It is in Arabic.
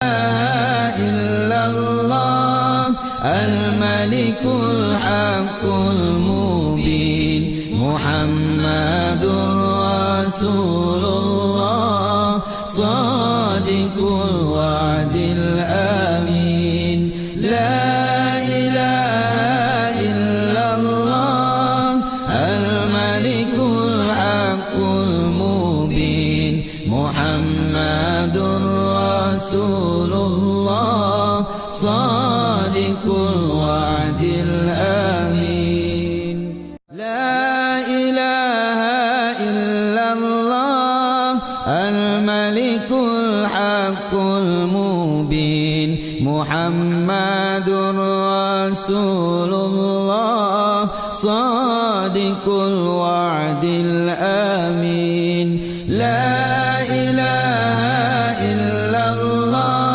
إلا الله الملك الحق المبين محمد رسول الله صادق الوعد الأمين لا إله إلا الله الملك الحق المبين محمد رسول الله صادق الوعد الأمين لا إله إلا الله الملك الحق المبين محمد رسول الله صادق الوعد الأمين